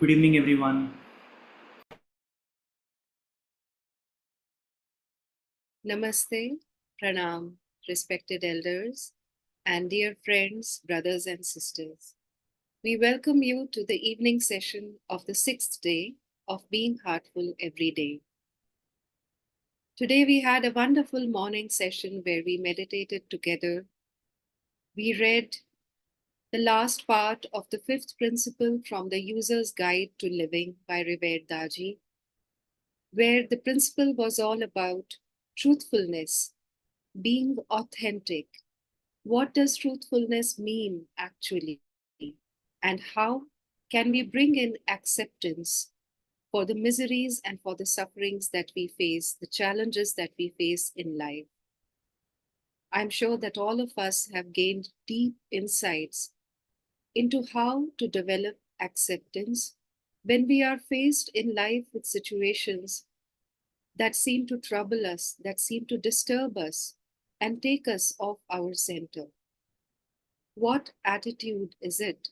Good evening, everyone. Namaste, pranam, respected elders, and dear friends, brothers, and sisters. We welcome you to the evening session of the sixth day of Being Heartful Every Day. Today, we had a wonderful morning session where we meditated together. We read the last part of the fifth principle from the User's Guide to Living by Revered Daji, where the principle was all about truthfulness, being authentic. What does truthfulness mean actually? And how can we bring in acceptance for the miseries and for the sufferings that we face, the challenges that we face in life? I'm sure that all of us have gained deep insights into how to develop acceptance when we are faced in life with situations that seem to trouble us, that seem to disturb us, and take us off our center. What attitude is it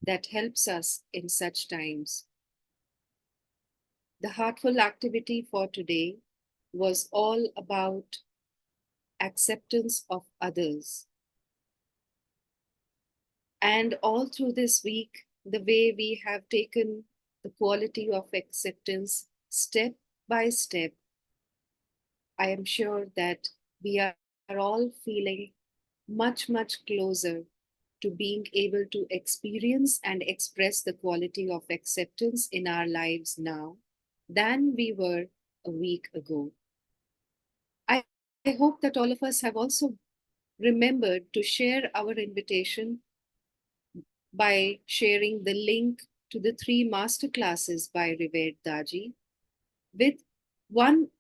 that helps us in such times? The heartful activity for today was all about acceptance of others. And all through this week, the way we have taken the quality of acceptance step by step, I am sure that we are all feeling much closer to being able to experience and express the quality of acceptance in our lives now than we were a week ago. I, I hope that all of us have also remembered to share our invitation by sharing the link to the three masterclasses by Revered Daji with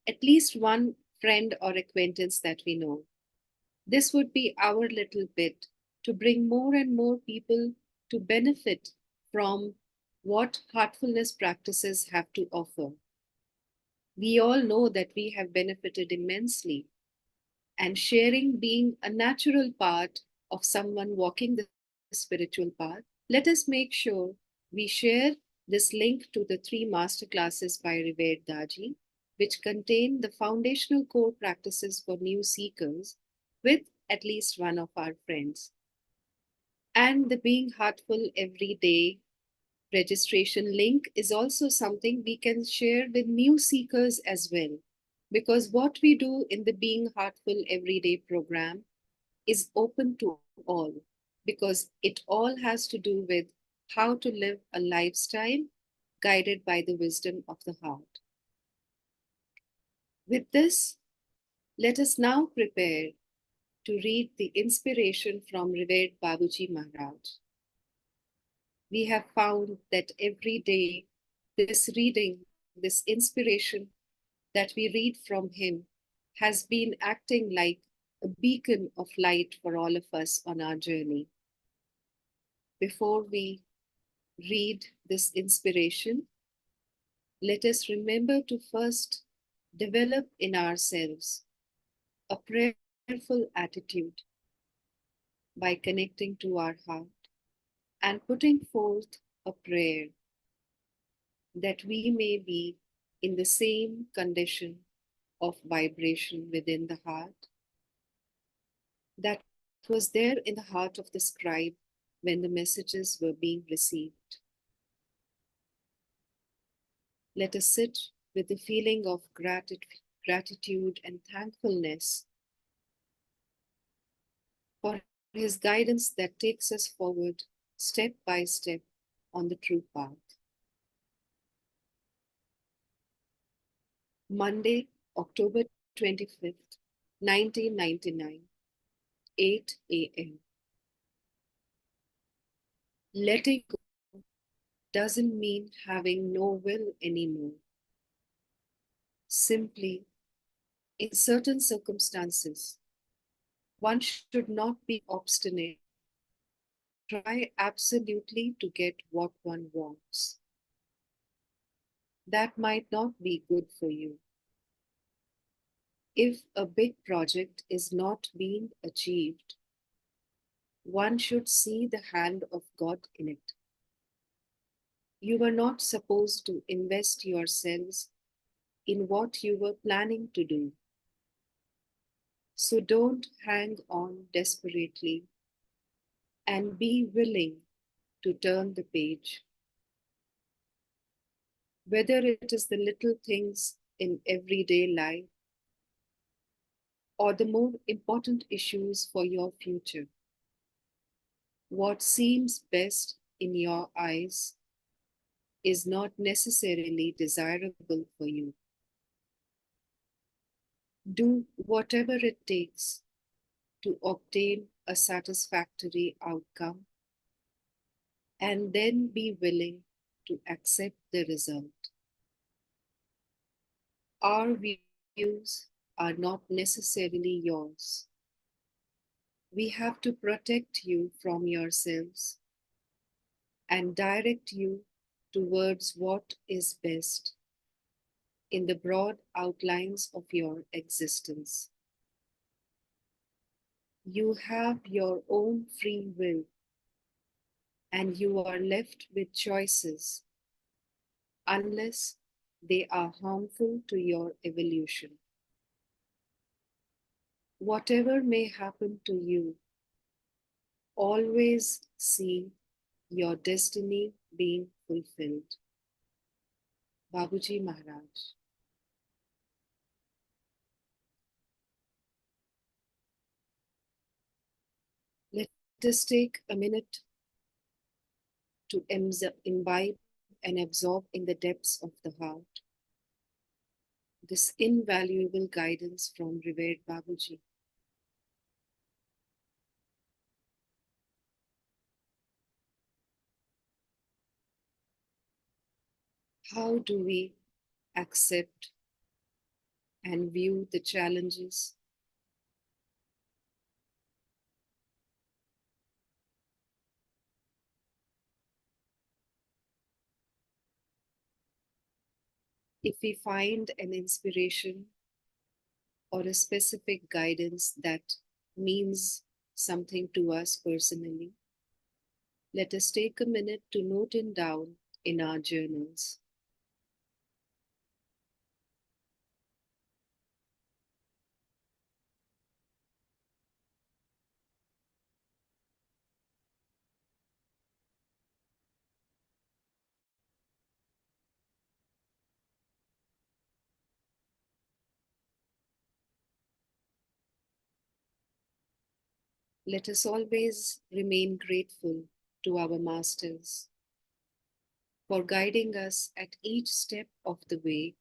at least one friend or acquaintance that we know. This would be our little bit to bring more and more people to benefit from what heartfulness practices have to offer. We all know that we have benefited immensely, and sharing being a natural part of someone walking the spiritual path, let us make sure we share this link to the three masterclasses by Revered Daji, which contain the foundational core practices for new seekers with at least one of our friends. And the Being Heartful Every Day registration link is also something we can share with new seekers as well. Because what we do in the Being Heartful Everyday program is open to all, because it all has to do with how to live a lifestyle guided by the wisdom of the heart. With this, let us now prepare to read the inspiration from Revered Babuji Maharaj. We have found that every day this reading, this inspiration that we read from him has been acting like a beacon of light for all of us on our journey. Before we read this inspiration, let us remember to first develop in ourselves a prayerful attitude by connecting to our heart and putting forth a prayer that we may be in the same condition of vibration within the heart that was there in the heart of the scribe when the messages were being received. Let us sit with the feeling of gratitude and thankfulness for his guidance that takes us forward step by step on the true path. Monday, October 25th, 1999, 8 a.m. Letting go doesn't mean having no will anymore. Simply, in certain circumstances, one should not be obstinate, try absolutely to get what one wants. That might not be good for you. If a big project is not being achieved, one should see the hand of God in it. You were not supposed to invest yourselves in what you were planning to do. So don't hang on desperately and be willing to turn the page. Whether it is the little things in everyday life or the more important issues for your future, what seems best in your eyes is not necessarily desirable for you. Do whatever it takes to obtain a satisfactory outcome and then be willing to accept the result. Our views are not necessarily yours. We have to protect you from yourselves and direct you towards what is best in the broad outlines of your existence. You have your own free will and you are left with choices unless they are harmful to your evolution. Whatever may happen to you, always see your destiny being fulfilled. Babuji Maharaj. Let us take a minute to imbibe and absorb in the depths of the heart this invaluable guidance from revered Babuji. How do we accept and view the challenges if we find an inspiration or a specific guidance that means something to us personally? Let us take a minute to note it down in our journals. Let us always remain grateful to our masters for guiding us at each step of the way,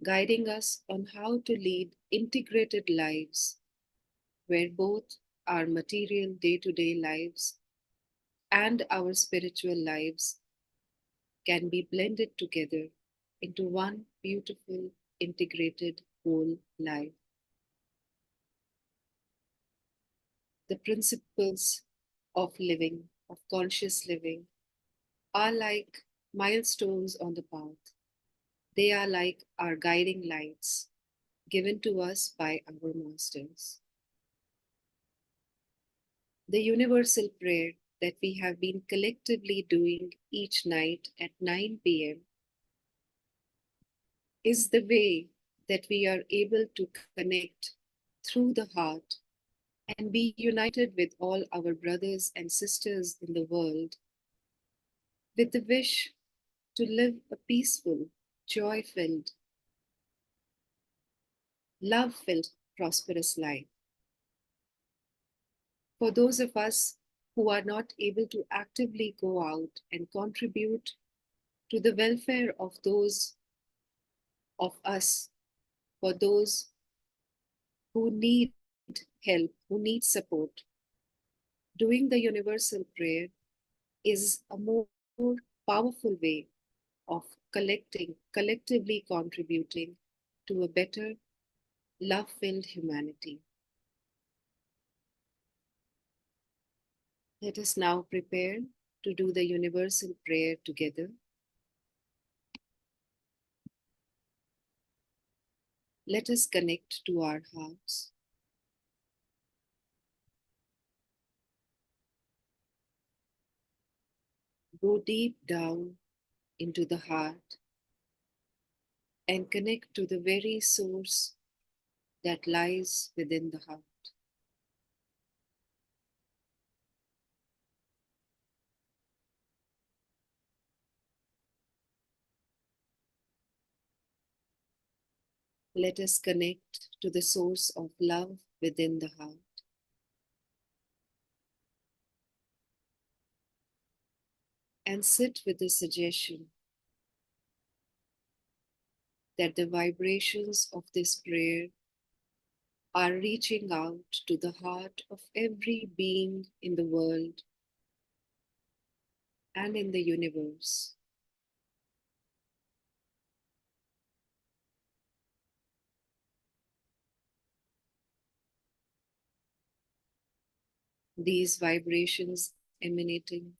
guiding us on how to lead integrated lives where both our material day to day lives and our spiritual lives can be blended together into one beautiful, integrated whole life. The principles of living, of conscious living, are like milestones on the path. They are like our guiding lights given to us by our masters. The universal prayer that we have been collectively doing each night at 9 p.m. is the way that we are able to connect through the heart and be united with all our brothers and sisters in the world with the wish to live a peaceful, joy filled, love filled, prosperous life. For those of us who are not able to actively go out and contribute to the welfare of those of us, for those who need help, who need support, doing the universal prayer is a more powerful way of collectively contributing to a better, love filled humanity. Let us now prepare to do the universal prayer together. Let us connect to our hearts. Go deep down into the heart and connect to the very source that lies within the heart. Let us connect to the source of love within the heart and sit with the suggestion that the vibrations of this prayer are reaching out to the heart of every being in the world and in the universe. These vibrations emanating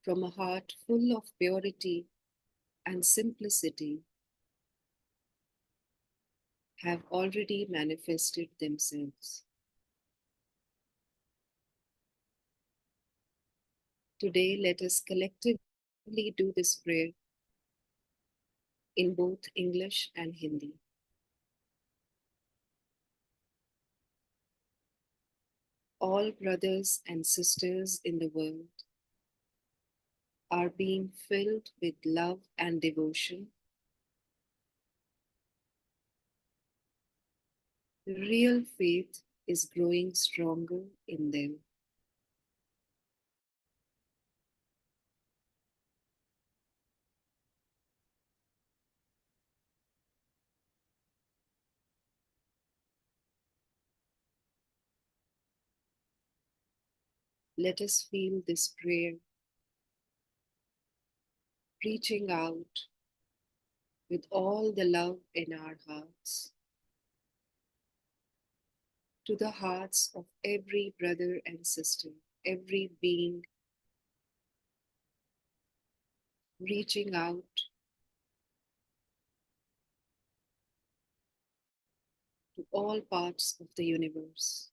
from a heart full of purity and simplicity have already manifested themselves. Today, let us collectively do this prayer in both English and Hindi. All brothers and sisters in the world are being filled with love and devotion. Real faith is growing stronger in them. Let us feel this prayer reaching out with all the love in our hearts to the hearts of every brother and sister, every being, reaching out to all parts of the universe.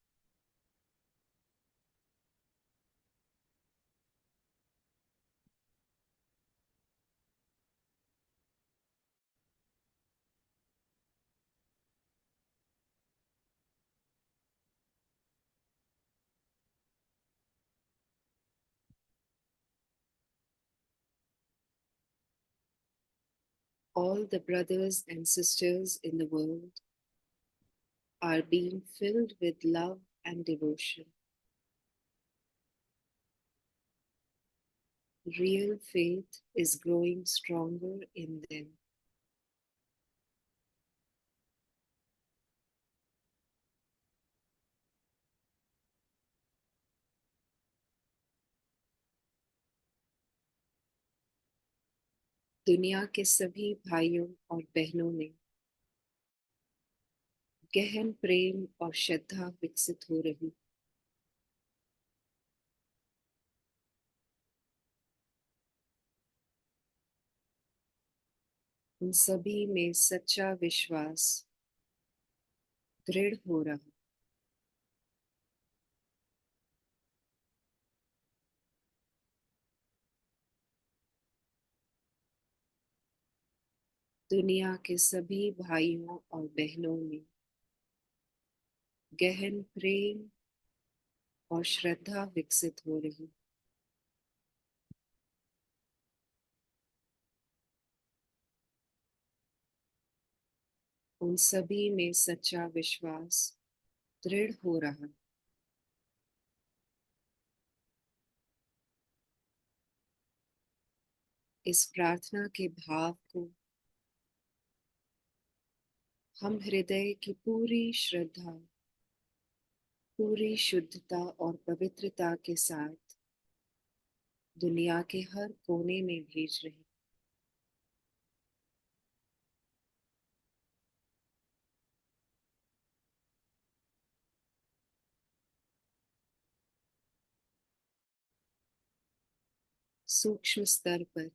All the brothers and sisters in the world are being filled with love and devotion. Real faith is growing stronger in them. दुनिया के सभी भाइयों और बहनों में गहन प्रेम और श्रद्धा विकसित हो रही। उन सभी में सच्चा विश्वास दृढ़ हो रहा। दुनिया के सभी भाइयों और बहनों में गहन प्रेम और श्रद्धा विकसित हो रही। उन सभी में सच्चा विश्वास दृढ़ हो रहा। इस प्रार्थना के भाव को हम हृदय की पूरी श्रद्धा, पूरी शुद्धता और पवित्रता के साथ दुनिया के हर कोने में भेज रहे। सूक्ष्म स्तर पर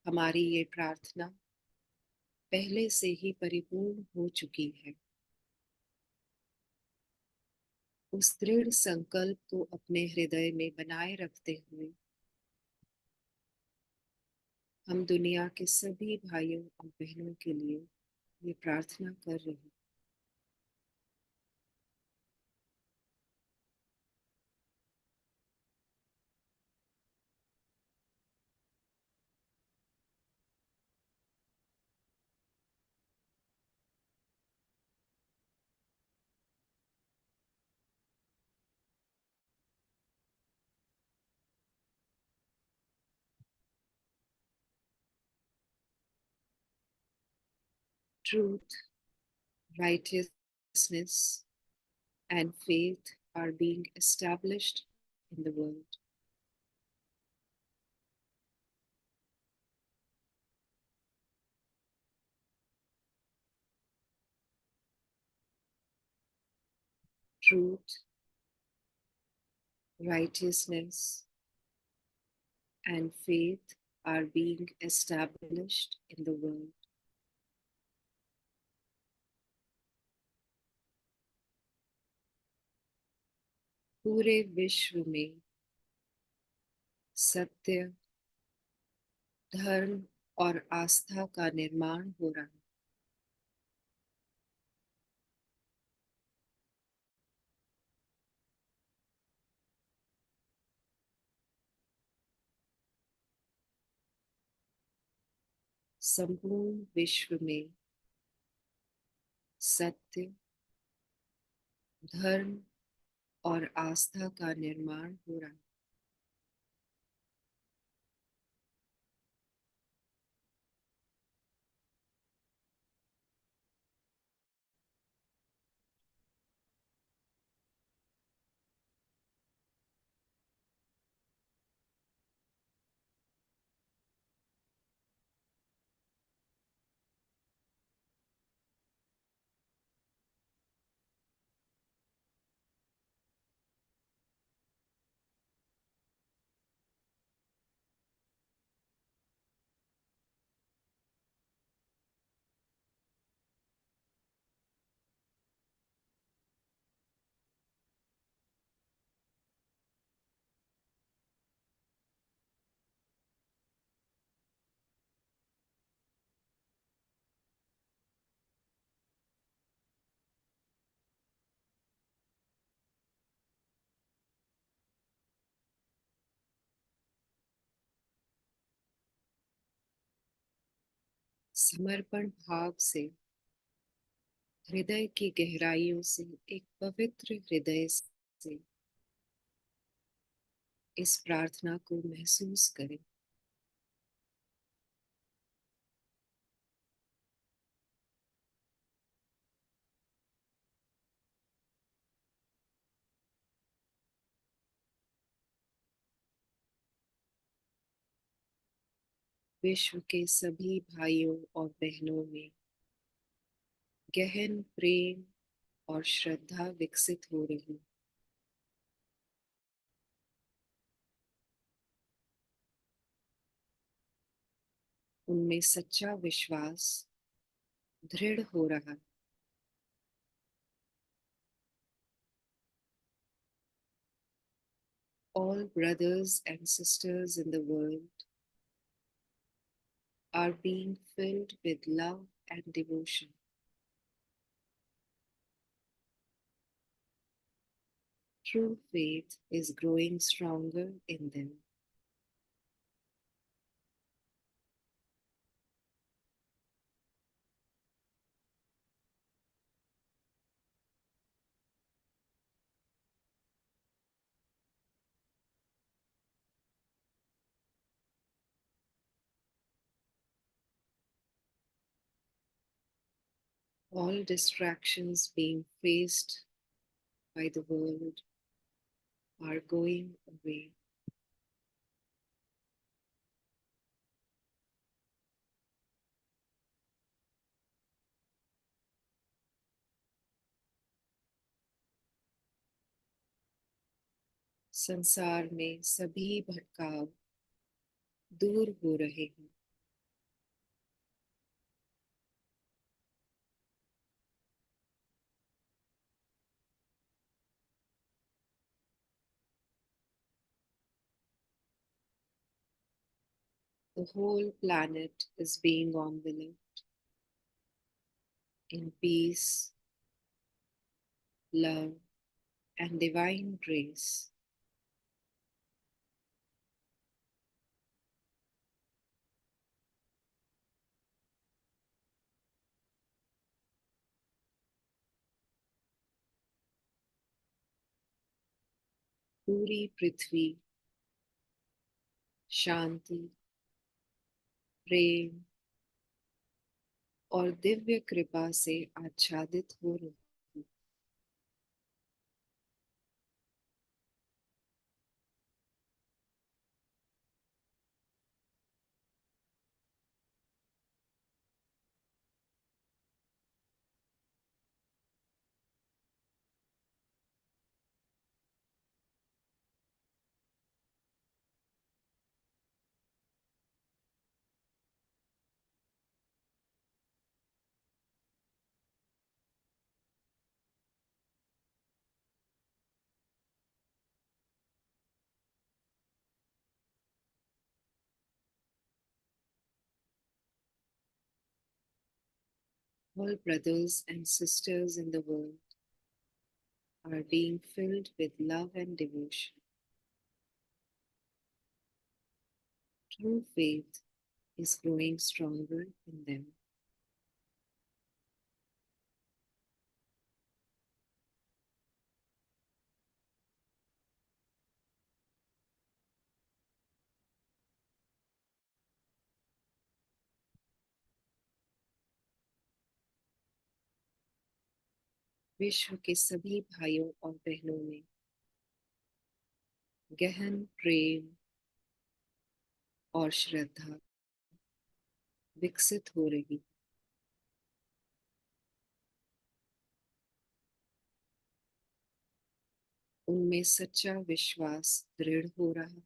हमारी ये प्रार्थना पहले से ही परिपूर्ण हो चुकी है। उस दृढ़ संकल्प को अपने हृदय में बनाए रखते हुए हम दुनिया के सभी भाइयों और बहनों के लिए ये प्रार्थना कर रहे हैं। Truth, righteousness, and faith are being established in the world. Truth, righteousness, and faith are being established in the world. पूरे विश्व में सत्य, धर्म और आस्था का निर्माण हो रहा है। संपूर्ण विश्व में सत्य, धर्म और आस्था का निर्माण हो रहा है। समर्पण भाव से हृदय की गहराइयों से एक पवित्र हृदय से इस प्रार्थना को महसूस करें। विश्व के सभी भाइयों और बहनों में गहन प्रेम और श्रद्धा विकसित हो रही। उनमें सच्चा विश्वास दृढ़ हो रहा। All brothers and sisters in the world are being filled with love and devotion. True faith is growing stronger in them. All distractions being faced by the world are going away. संसार में सभी भटकाव दूर हो रहे हैं। The whole planet is being enveloped in peace, love, and divine grace. पूरी पृथ्वी शांति, प्रेम और दिव्य कृपा से आच्छादित हो रही। All brothers and sisters in the world are being filled with love and devotion. True faith is growing stronger in them. विश्व के सभी भाइयों और बहनों में गहन प्रेम और श्रद्धा विकसित हो रही। उनमें सच्चा विश्वास दृढ़ हो रहा।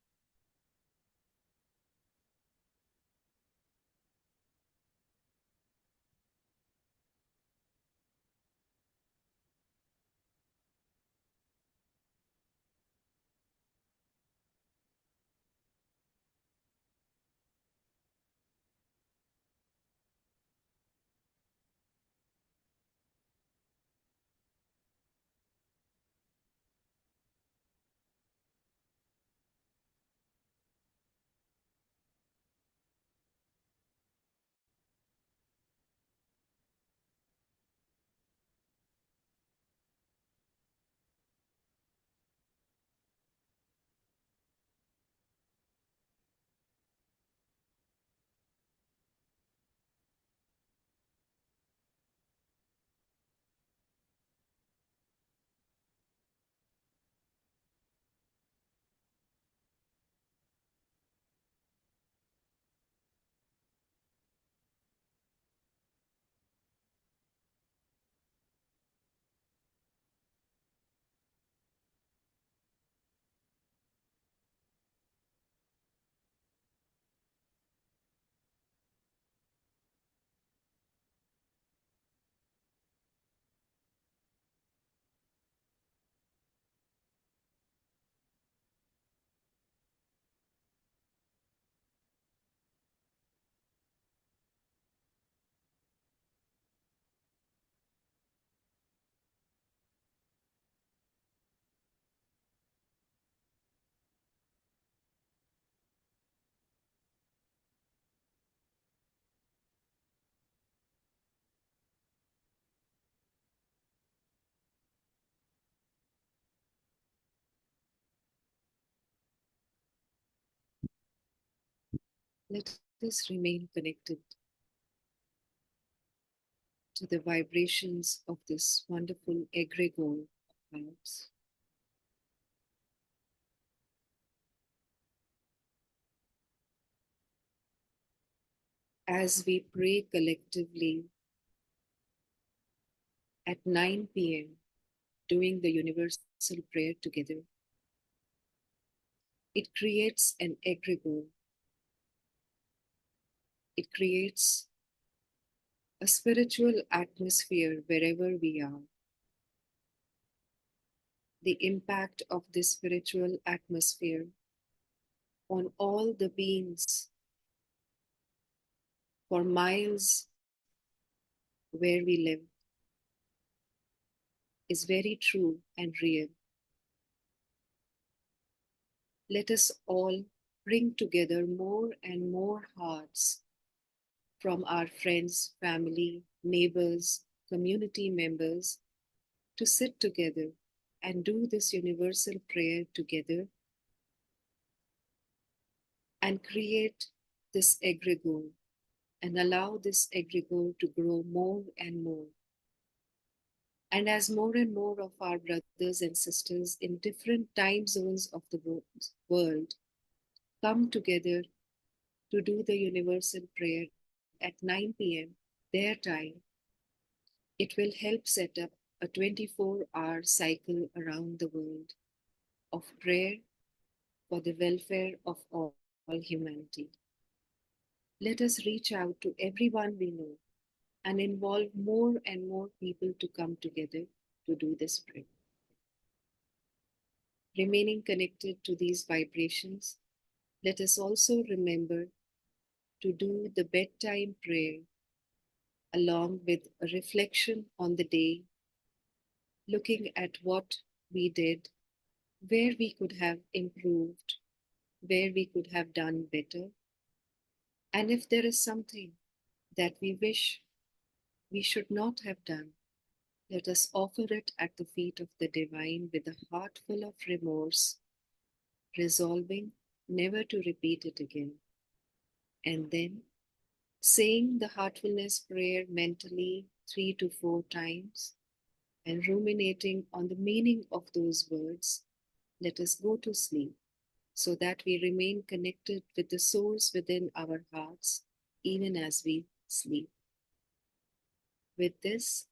Let us remain connected to the vibrations of this wonderful egregore of clouds. As we pray collectively at 9 p.m., doing the universal prayer together, it creates an egregore. It creates a spiritual atmosphere wherever we are. The impact of this spiritual atmosphere on all the beings for miles where we live is very true and real. Let us all bring together more and more hearts from our friends, family, neighbors, community members to sit together and do this universal prayer together and create this egregore and allow this egregore to grow more and more. And as more and more of our brothers and sisters in different time zones of the world come together to do the universal prayer at 9 p.m. their time, it will help set up a 24-hour cycle around the world of prayer for the welfare of all humanity. Let us reach out to everyone we know and involve more and more people to come together to do this prayer. Remaining connected to these vibrations, let us also remember to do the bedtime prayer along with a reflection on the day, looking at what we did, where we could have improved, where we could have done better, and if there is something that we wish we should not have done, let us offer it at the feet of the divine with a heart full of remorse, resolving never to repeat it again. And then saying the heartfulness prayer mentally 3 to 4 times and ruminating on the meaning of those words, let us go to sleep so that we remain connected with the source within our hearts even as we sleep. With this,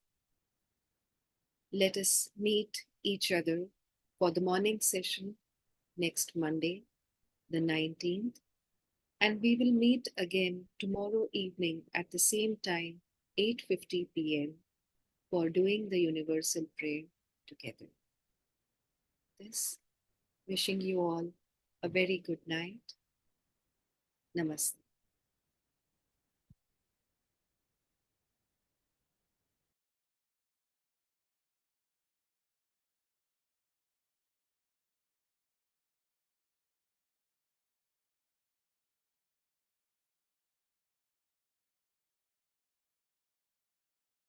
let us meet each other for the morning session next Monday, the 19th, and we will meet again tomorrow evening at the same time, 8:50 p.m., for doing the universal prayer together. This, wishing you all a very good night. Namaste.